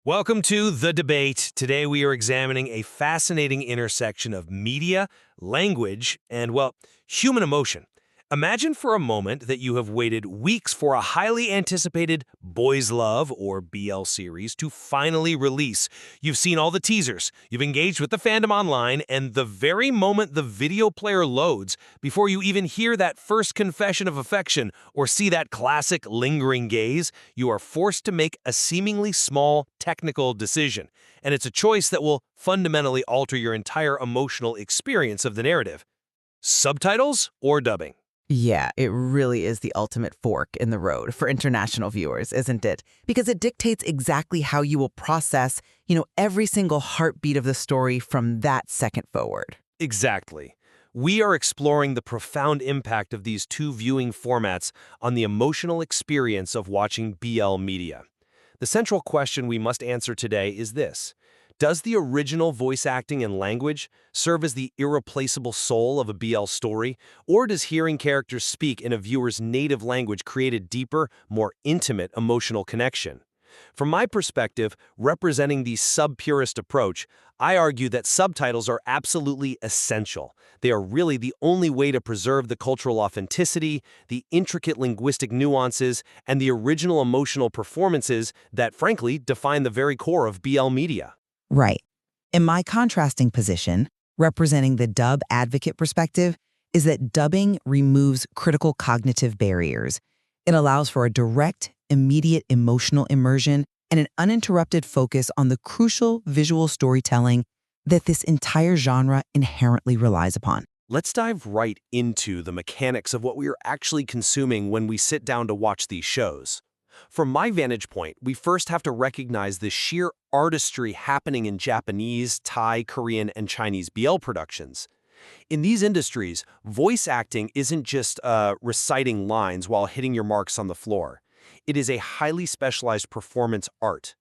Welcome to The Debate. Today we are examining a fascinating intersection of media, language, and, well, human emotion. Imagine for a moment that you have waited weeks for a highly anticipated Boys Love or BL series to finally release. You've seen all the teasers, you've engaged with the fandom online, and the very moment the video player loads, before you even hear that first confession of affection or see that classic lingering gaze, you are forced to make a seemingly small technical decision. And it's a choice that will fundamentally alter your entire emotional experience of the narrative. Subtitles or dubbing? Yeah, it really is the ultimate fork in the road for international viewers, isn't it? Because it dictates exactly how you will process, every single heartbeat of the story from that second forward. Exactly. We are exploring the profound impact of these two viewing formats on the emotional experience of watching BL media. The central question we must answer today is this: does the original voice acting and language serve as the irreplaceable soul of a BL story, or does hearing characters speak in a viewer's native language create a deeper, more intimate emotional connection? From my perspective, representing the sub-purist approach, I argue that subtitles are absolutely essential. They are really the only way to preserve the cultural authenticity, the intricate linguistic nuances, and the original emotional performances that, frankly, define the very core of BL media. Right. In my contrasting position, representing the dub advocate perspective, is that dubbing removes critical cognitive barriers. It allows for a direct, immediate emotional immersion and an uninterrupted focus on the crucial visual storytelling that this entire genre inherently relies upon. Let's dive right into the mechanics of what we are actually consuming when we sit down to watch these shows. From my vantage point, we first have to recognize the sheer artistry happening in Japanese, Thai, Korean, and Chinese BL productions. In these industries, voice acting isn't just reciting lines while hitting your marks on the floor. It is a highly specialized performance art.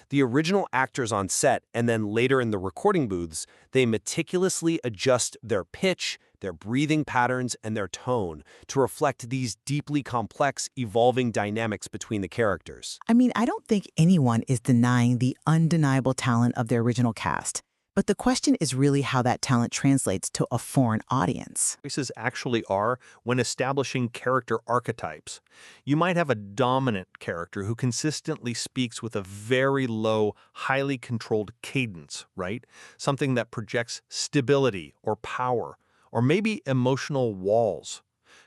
The original actors on set and then later in the recording booths, they meticulously adjust their pitch, their breathing patterns, and their tone to reflect these deeply complex, evolving dynamics between the characters. I don't think anyone is denying the undeniable talent of the original cast. But the question is really how that talent translates to a foreign audience. Choices actually are when establishing character archetypes. You might have a dominant character who consistently speaks with a very low, highly controlled cadence, right? Something that projects stability or power, or maybe emotional walls.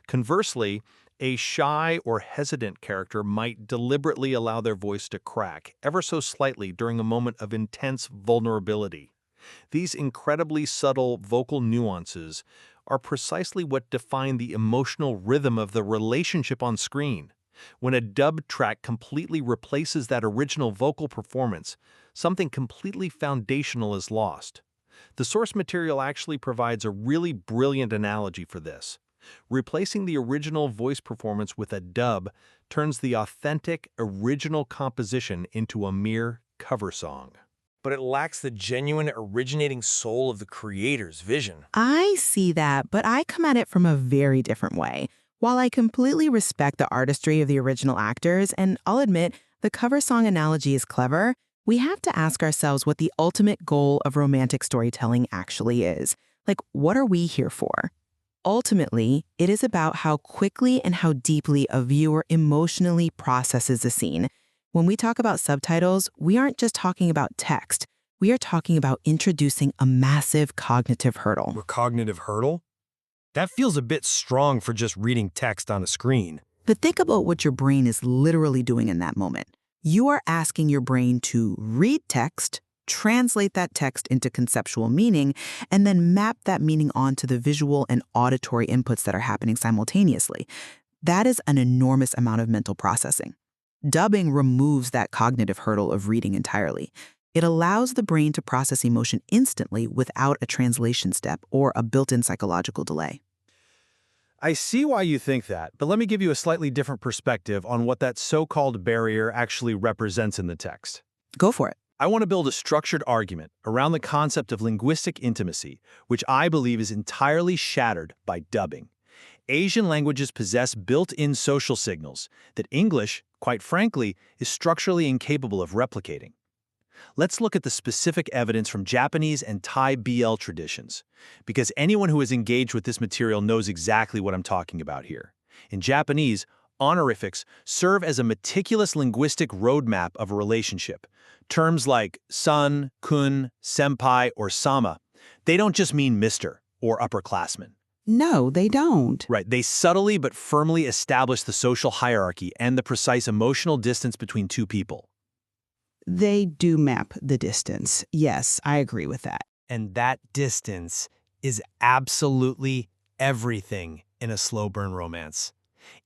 Conversely, a shy or hesitant character might deliberately allow their voice to crack ever so slightly during a moment of intense vulnerability. These incredibly subtle vocal nuances are precisely what define the emotional rhythm of the relationship on screen. When a dub track completely replaces that original vocal performance, something completely foundational is lost. The source material actually provides a really brilliant analogy for this. Replacing the original voice performance with a dub turns the authentic, original composition into a mere cover song. But it lacks the genuine originating soul of the creator's vision. I see that, but I come at it from a very different way. While I completely respect the artistry of the original actors, and I'll admit the cover song analogy is clever, we have to ask ourselves what the ultimate goal of romantic storytelling actually is. Like, what are we here for? Ultimately, it is about how quickly and how deeply a viewer emotionally processes a scene. When we talk about subtitles, we aren't just talking about text. We are talking about introducing a massive cognitive hurdle. A cognitive hurdle? That feels a bit strong for just reading text on a screen. But think about what your brain is literally doing in that moment. You are asking your brain to read text, translate that text into conceptual meaning, and then map that meaning onto the visual and auditory inputs that are happening simultaneously. That is an enormous amount of mental processing. Dubbing removes that cognitive hurdle of reading entirely. It allows the brain to process emotion instantly without a translation step or a built-in psychological delay. I see why you think that, but let me give you a slightly different perspective on what that so-called barrier actually represents in the text. Go for it. I want to build a structured argument around the concept of linguistic intimacy, which I believe is entirely shattered by dubbing. Asian languages possess built-in social signals that English, quite frankly, is structurally incapable of replicating. Let's look at the specific evidence from Japanese and Thai BL traditions, because anyone who has engaged with this material knows exactly what I'm talking about here. In Japanese, honorifics serve as a meticulous linguistic roadmap of a relationship. Terms like san, kun, senpai, or sama, they don't just mean Mr. or upperclassman. No, they don't. Right, they subtly but firmly establish the social hierarchy and the precise emotional distance between two people. They do map the distance. Yes, I agree with that. And that distance is absolutely everything in a slow burn romance.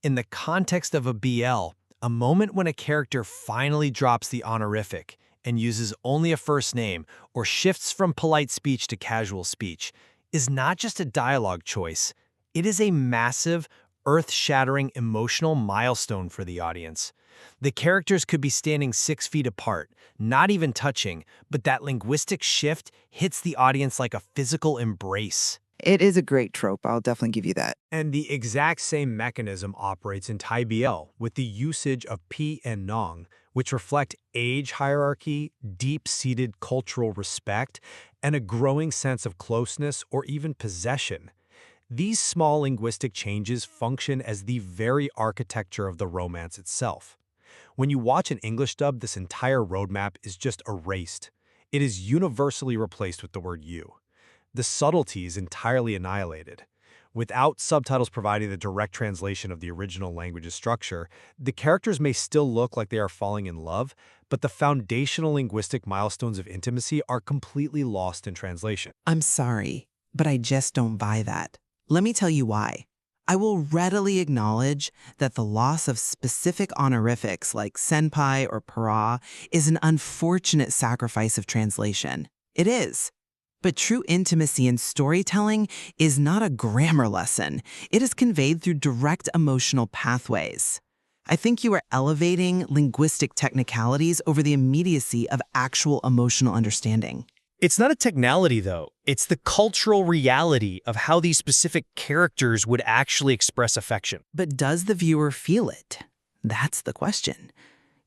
In the context of a BL, a moment when a character finally drops the honorific and uses only a first name or shifts from polite speech to casual speech is not just a dialogue choice. It is a massive, earth-shattering emotional milestone for the audience. The characters could be standing 6 feet apart, not even touching, but that linguistic shift hits the audience like a physical embrace. It is a great trope. I'll definitely give you that. And the exact same mechanism operates in Thai BL with the usage of pi and nong, which reflect age hierarchy, deep-seated cultural respect, and a growing sense of closeness or even possession. These small linguistic changes function as the very architecture of the romance itself. When you watch an English dub, this entire roadmap is just erased. It is universally replaced with the word you. The subtlety is entirely annihilated. Without subtitles providing the direct translation of the original language's structure, the characters may still look like they are falling in love, but the foundational linguistic milestones of intimacy are completely lost in translation. I'm sorry, but I just don't buy that. Let me tell you why. I will readily acknowledge that the loss of specific honorifics like senpai or para is an unfortunate sacrifice of translation. It is. But true intimacy in storytelling is not a grammar lesson. It is conveyed through direct emotional pathways. I think you are elevating linguistic technicalities over the immediacy of actual emotional understanding. It's not a technicality, though. It's the cultural reality of how these specific characters would actually express affection. But does the viewer feel it? That's the question.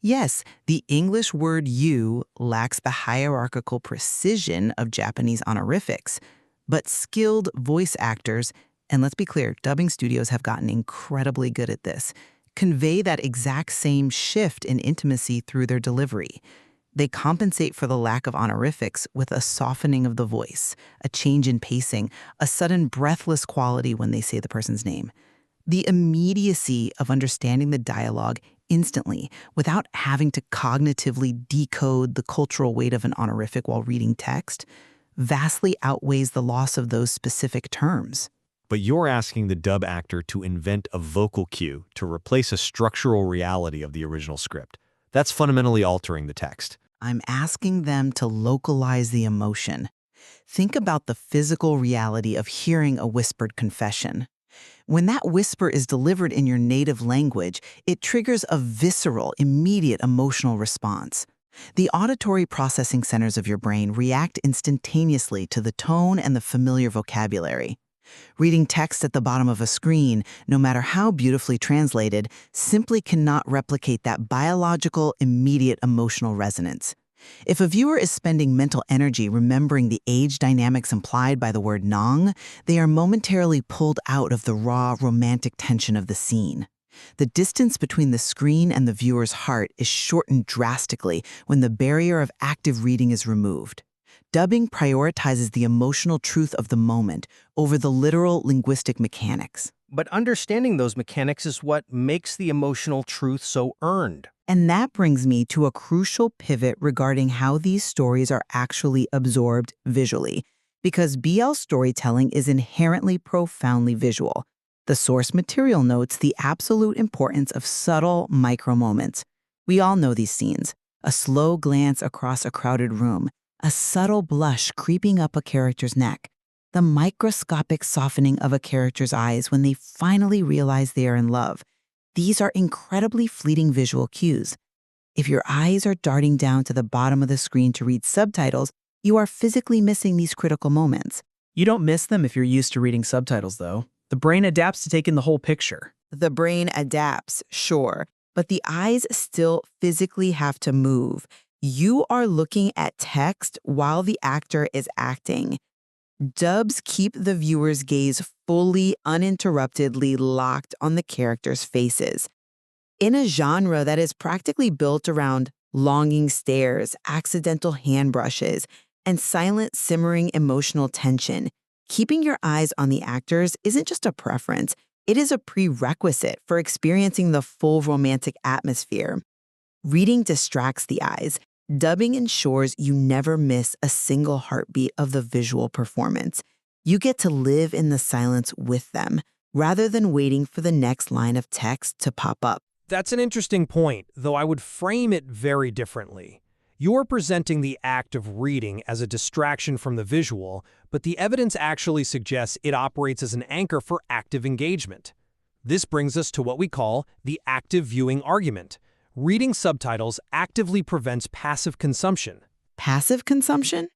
Yes, the English word you lacks the hierarchical precision of Japanese honorifics, but skilled voice actors, and let's be clear, dubbing studios have gotten incredibly good at this, convey that exact same shift in intimacy through their delivery. They compensate for the lack of honorifics with a softening of the voice, a change in pacing, a sudden breathless quality when they say the person's name. The immediacy of understanding the dialogue instantly without having to cognitively decode the cultural weight of an honorific while reading text vastly outweighs the loss of those specific terms. But you're asking the dub actor to invent a vocal cue to replace a structural reality of the original script. That's fundamentally altering the text. I'm asking them to localize the emotion. Think about the physical reality of hearing a whispered confession. When that whisper is delivered in your native language, it triggers a visceral, immediate emotional response. The auditory processing centers of your brain react instantaneously to the tone and the familiar vocabulary. Reading text at the bottom of a screen, no matter how beautifully translated, simply cannot replicate that biological, immediate emotional resonance. If a viewer is spending mental energy remembering the age dynamics implied by the word nong, they are momentarily pulled out of the raw, romantic tension of the scene. The distance between the screen and the viewer's heart is shortened drastically when the barrier of active reading is removed. Dubbing prioritizes the emotional truth of the moment over the literal linguistic mechanics. But understanding those mechanics is what makes the emotional truth so earned. And that brings me to a crucial pivot regarding how these stories are actually absorbed visually, because BL storytelling is inherently profoundly visual. The source material notes the absolute importance of subtle micro-moments. We all know these scenes. A slow glance across a crowded room, a subtle blush creeping up a character's neck, the microscopic softening of a character's eyes when they finally realize they are in love. These are incredibly fleeting visual cues. If your eyes are darting down to the bottom of the screen to read subtitles, you are physically missing these critical moments. You don't miss them if you're used to reading subtitles, though. The brain adapts to take in the whole picture. The brain adapts, sure, but the eyes still physically have to move. You are looking at text while the actor is acting. Dubs keep the viewer's gaze fully, uninterruptedly locked on the characters' faces. In a genre that is practically built around longing stares, accidental hand brushes, and silent, simmering emotional tension, keeping your eyes on the actors isn't just a preference, it is a prerequisite for experiencing the full romantic atmosphere. Reading distracts the eyes. Dubbing ensures you never miss a single heartbeat of the visual performance. You get to live in the silence with them, rather than waiting for the next line of text to pop up. That's an interesting point, though I would frame it very differently. You're presenting the act of reading as a distraction from the visual, but the evidence actually suggests it operates as an anchor for active engagement. This brings us to what we call the active viewing argument. Reading subtitles actively prevents passive consumption. Passive consumption?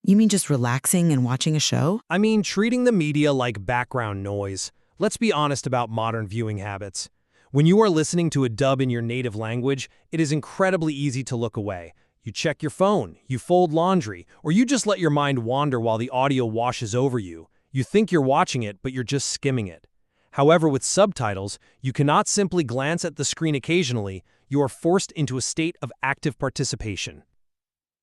You mean just relaxing and watching a show? I mean, treating the media like background noise. Let's be honest about modern viewing habits. When you are listening to a dub in your native language, it is incredibly easy to look away. You check your phone, you fold laundry, or you just let your mind wander while the audio washes over you. You think you're watching it, but you're just skimming it. However, with subtitles, you cannot simply glance at the screen occasionally. You are forced into a state of active participation.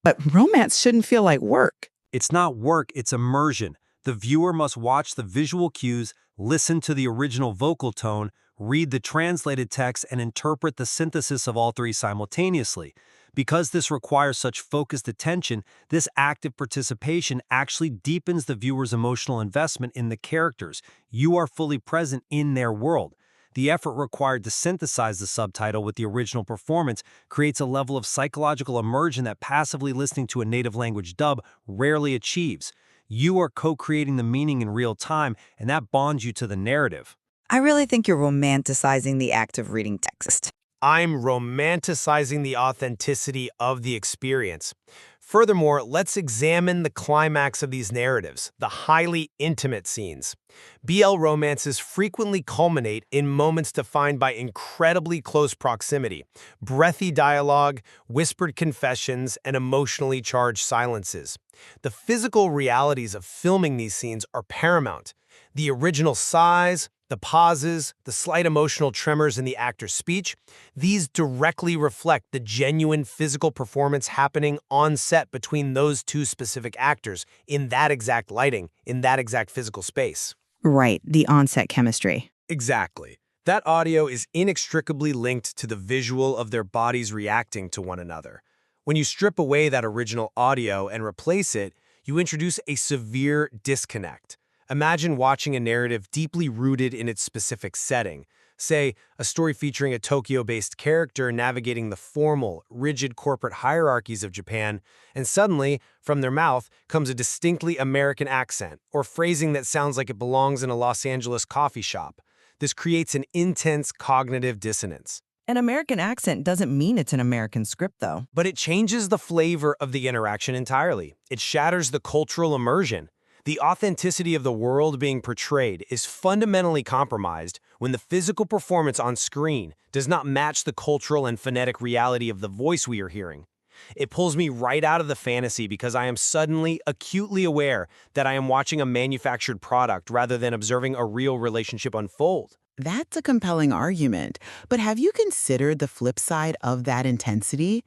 But romance shouldn't feel like work. It's not work, it's immersion. The viewer must watch the visual cues, listen to the original vocal tone, read the translated text, and interpret the synthesis of all three simultaneously. Because this requires such focused attention, this active participation actually deepens the viewer's emotional investment in the characters. You are fully present in their world. The effort required to synthesize the subtitle with the original performance creates a level of psychological immersion that passively listening to a native language dub rarely achieves. You are co-creating the meaning in real time, and that bonds you to the narrative. I really think you're romanticizing the act of reading text. I'm romanticizing the authenticity of the experience. Furthermore, let's examine the climax of these narratives, the highly intimate scenes. BL romances frequently culminate in moments defined by incredibly close proximity, breathy dialogue, whispered confessions, and emotionally charged silences. The physical realities of filming these scenes are paramount. The original sighs, the pauses, the slight emotional tremors in the actor's speech, these directly reflect the genuine physical performance happening on set between those two specific actors in that exact lighting, in that exact physical space. Right, the on-set chemistry. Exactly. That audio is inextricably linked to the visual of their bodies reacting to one another. When you strip away that original audio and replace it, you introduce a severe disconnect. Imagine watching a narrative deeply rooted in its specific setting, say, a story featuring a Tokyo-based character navigating the formal, rigid corporate hierarchies of Japan, and suddenly, from their mouth, comes a distinctly American accent, or phrasing that sounds like it belongs in a Los Angeles coffee shop. This creates an intense cognitive dissonance. An American accent doesn't mean it's an American script, though. But it changes the flavor of the interaction entirely. It shatters the cultural immersion. The authenticity of the world being portrayed is fundamentally compromised when the physical performance on screen does not match the cultural and phonetic reality of the voice we are hearing. It pulls me right out of the fantasy because I am suddenly acutely aware that I am watching a manufactured product rather than observing a real relationship unfold. That's a compelling argument. But have you considered the flip side of that intensity?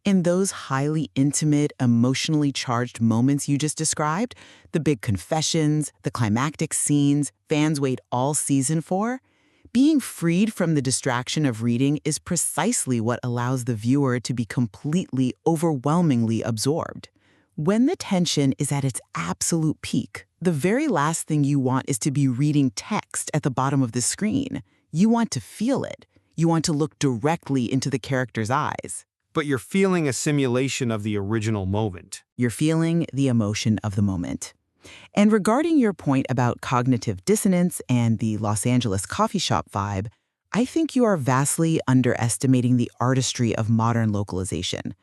In those highly intimate, emotionally charged moments you just described, the big confessions, the climactic scenes fans wait all season for, being freed from the distraction of reading is precisely what allows the viewer to be completely, overwhelmingly absorbed. When the tension is at its absolute peak, the very last thing you want is to be reading text at the bottom of the screen. You want to feel it. You want to look directly into the character's eyes. But you're feeling a simulation of the original moment. You're feeling the emotion of the moment. And regarding your point about cognitive dissonance and the Los Angeles coffee shop vibe, I think you are vastly underestimating the artistry of modern localization.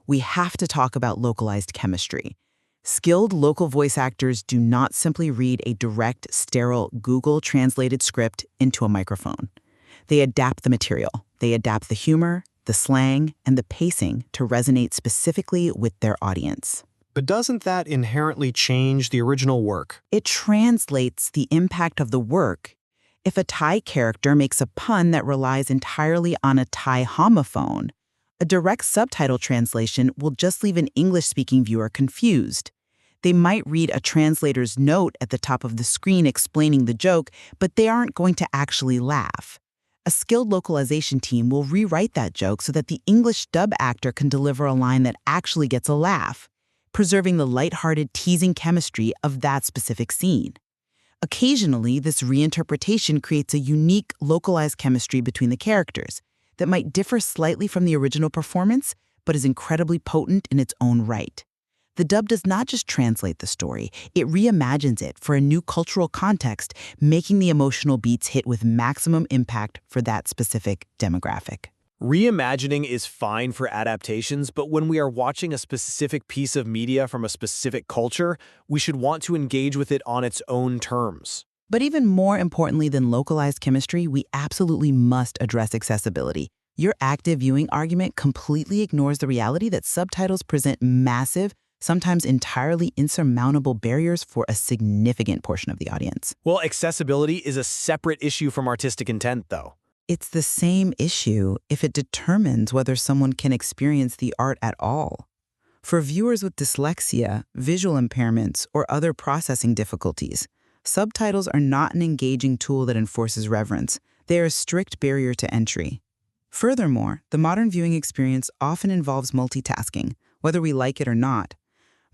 We have to talk about localized chemistry. Skilled local voice actors do not simply read a direct, sterile, Google-translated script into a microphone. They adapt the material. They adapt the humor, the slang, and the pacing to resonate specifically with their audience. But doesn't that inherently change the original work? It translates the impact of the work. If a Thai character makes a pun that relies entirely on a Thai homophone, a direct subtitle translation will just leave an English-speaking viewer confused. They might read a translator's note at the top of the screen explaining the joke, but they aren't going to actually laugh. A skilled localization team will rewrite that joke so that the English dub actor can deliver a line that actually gets a laugh, preserving the lighthearted, teasing chemistry of that specific scene. Occasionally, this reinterpretation creates a unique, localized chemistry between the characters that might differ slightly from the original performance, but is incredibly potent in its own right. The dub does not just translate the story, it reimagines it for a new cultural context, making the emotional beats hit with maximum impact for that specific demographic. Reimagining is fine for adaptations, but when we are watching a specific piece of media from a specific culture, we should want to engage with it on its own terms. But even more importantly than localized chemistry, we absolutely must address accessibility. Your active viewing argument completely ignores the reality that subtitles present massive, sometimes entirely insurmountable barriers for a significant portion of the audience. Well, accessibility is a separate issue from artistic intent, though. It's the same issue if it determines whether someone can experience the art at all. For viewers with dyslexia, visual impairments, or other processing difficulties, subtitles are not an engaging tool that enforces reverence. They are a strict barrier to entry. Furthermore, the modern viewing experience often involves multitasking, whether we like it or not.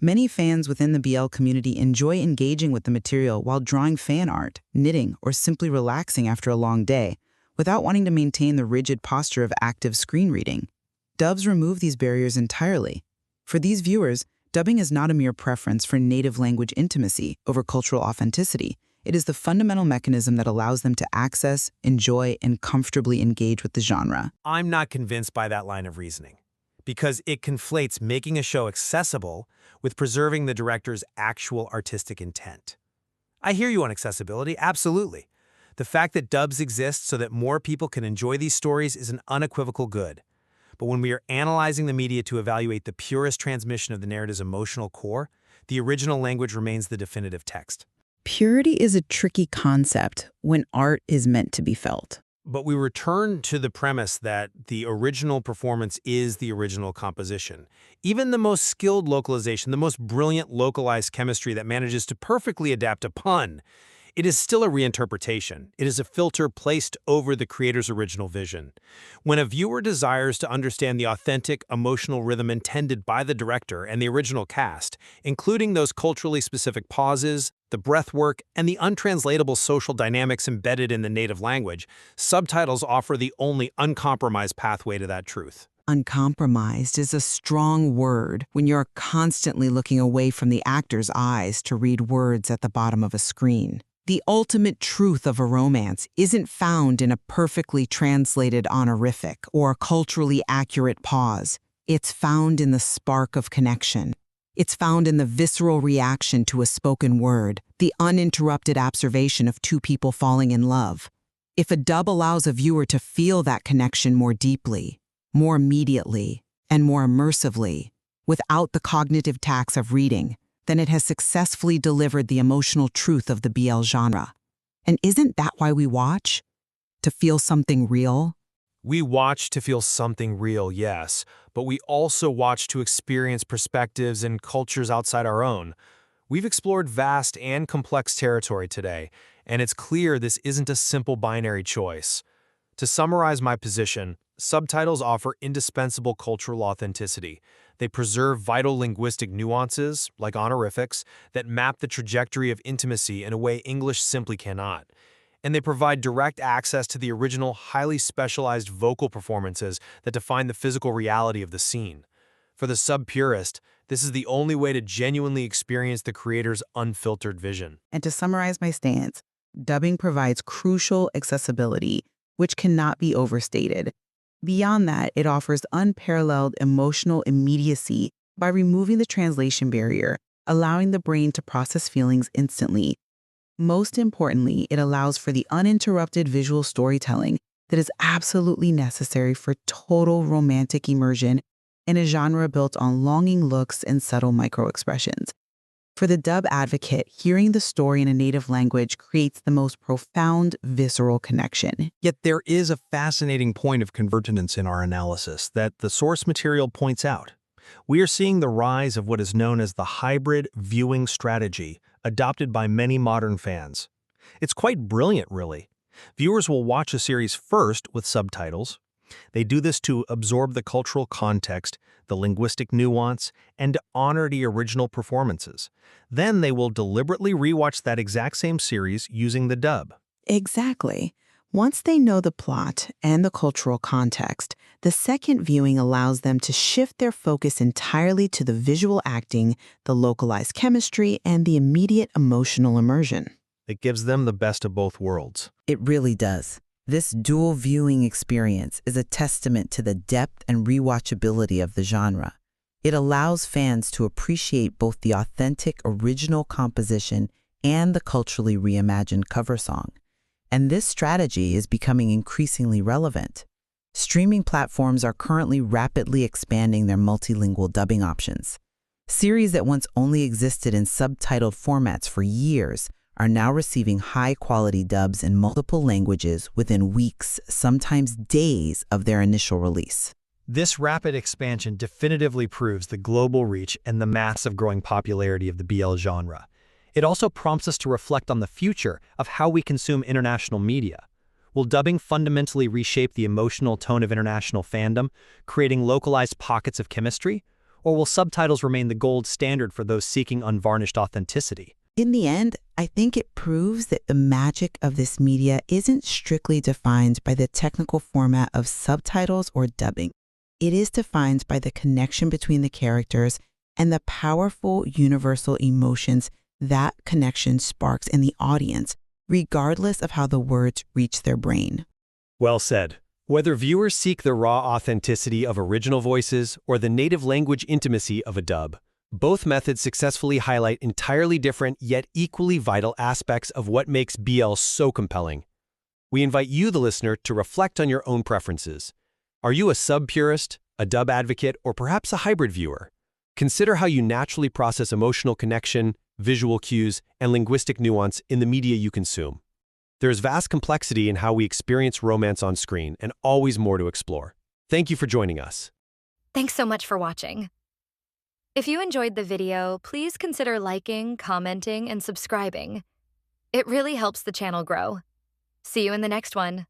Many fans within the BL community enjoy engaging with the material while drawing fan art, knitting, or simply relaxing after a long day, without wanting to maintain the rigid posture of active screen reading. Dubs remove these barriers entirely. For these viewers, dubbing is not a mere preference for native language intimacy over cultural authenticity. It is the fundamental mechanism that allows them to access, enjoy, and comfortably engage with the genre. I'm not convinced by that line of reasoning, because it conflates making a show accessible with preserving the director's actual artistic intent. I hear you on accessibility, absolutely. The fact that dubs exist so that more people can enjoy these stories is an unequivocal good. But when we are analyzing the media to evaluate the purest transmission of the narrative's emotional core, the original language remains the definitive text. Purity is a tricky concept when art is meant to be felt. But we return to the premise that the original performance is the original composition. Even the most skilled localization, the most brilliant localized chemistry that manages to perfectly adapt a pun, it is still a reinterpretation. It is a filter placed over the creator's original vision. When a viewer desires to understand the authentic, emotional rhythm intended by the director and the original cast, including those culturally specific pauses, the breath work, and the untranslatable social dynamics embedded in the native language, subtitles offer the only uncompromised pathway to that truth. Uncompromised is a strong word when you're constantly looking away from the actor's eyes to read words at the bottom of a screen. The ultimate truth of a romance isn't found in a perfectly translated honorific or a culturally accurate pause. It's found in the spark of connection. It's found in the visceral reaction to a spoken word, the uninterrupted observation of two people falling in love. If a dub allows a viewer to feel that connection more deeply, more immediately, and more immersively, without the cognitive tax of reading, then it has successfully delivered the emotional truth of the BL genre. And isn't that why we watch? To feel something real? We watch to feel something real, yes, but we also watch to experience perspectives and cultures outside our own. We've explored vast and complex territory today, and it's clear this isn't a simple binary choice. To summarize my position, subtitles offer indispensable cultural authenticity. They preserve vital linguistic nuances, like honorifics, that map the trajectory of intimacy in a way English simply cannot. And they provide direct access to the original, highly specialized vocal performances that define the physical reality of the scene. For the sub-purist, this is the only way to genuinely experience the creator's unfiltered vision. And to summarize my stance, dubbing provides crucial accessibility, which cannot be overstated. Beyond that, it offers unparalleled emotional immediacy by removing the translation barrier, allowing the brain to process feelings instantly. Most importantly, it allows for the uninterrupted visual storytelling that is absolutely necessary for total romantic immersion in a genre built on longing looks and subtle microexpressions. For the dub advocate, hearing the story in a native language creates the most profound, visceral connection. Yet there is a fascinating point of convergence in our analysis that the source material points out. We are seeing the rise of what is known as the hybrid viewing strategy, adopted by many modern fans. It's quite brilliant, really. Viewers will watch a series first with subtitles. They do this to absorb the cultural context, the linguistic nuance, and to honor the original performances. Then they will deliberately rewatch that exact same series using the dub. Exactly. Once they know the plot and the cultural context, the second viewing allows them to shift their focus entirely to the visual acting, the localized chemistry, and the immediate emotional immersion. It gives them the best of both worlds. It really does. This dual viewing experience is a testament to the depth and rewatchability of the genre. It allows fans to appreciate both the authentic original composition and the culturally reimagined cover song. And this strategy is becoming increasingly relevant. Streaming platforms are currently rapidly expanding their multilingual dubbing options. Series that once only existed in subtitled formats for years are now receiving high-quality dubs in multiple languages within weeks, sometimes days, of their initial release. This rapid expansion definitively proves the global reach and the massive growing popularity of the BL genre. It also prompts us to reflect on the future of how we consume international media. Will dubbing fundamentally reshape the emotional tone of international fandom, creating localized pockets of chemistry? Or will subtitles remain the gold standard for those seeking unvarnished authenticity? In the end, I think it proves that the magic of this media isn't strictly defined by the technical format of subtitles or dubbing. It is defined by the connection between the characters and the powerful universal emotions that connection sparks in the audience, regardless of how the words reach their brain. Well said. Whether viewers seek the raw authenticity of original voices or the native language intimacy of a dub, both methods successfully highlight entirely different yet equally vital aspects of what makes BL so compelling. We invite you, the listener, to reflect on your own preferences. Are you a sub purist, a dub advocate, or perhaps a hybrid viewer? Consider how you naturally process emotional connection, visual cues, and linguistic nuance in the media you consume. There is vast complexity in how we experience romance on screen, and always more to explore. Thank you for joining us. Thanks so much for watching. If you enjoyed the video, please consider liking, commenting, and subscribing. It really helps the channel grow. See you in the next one.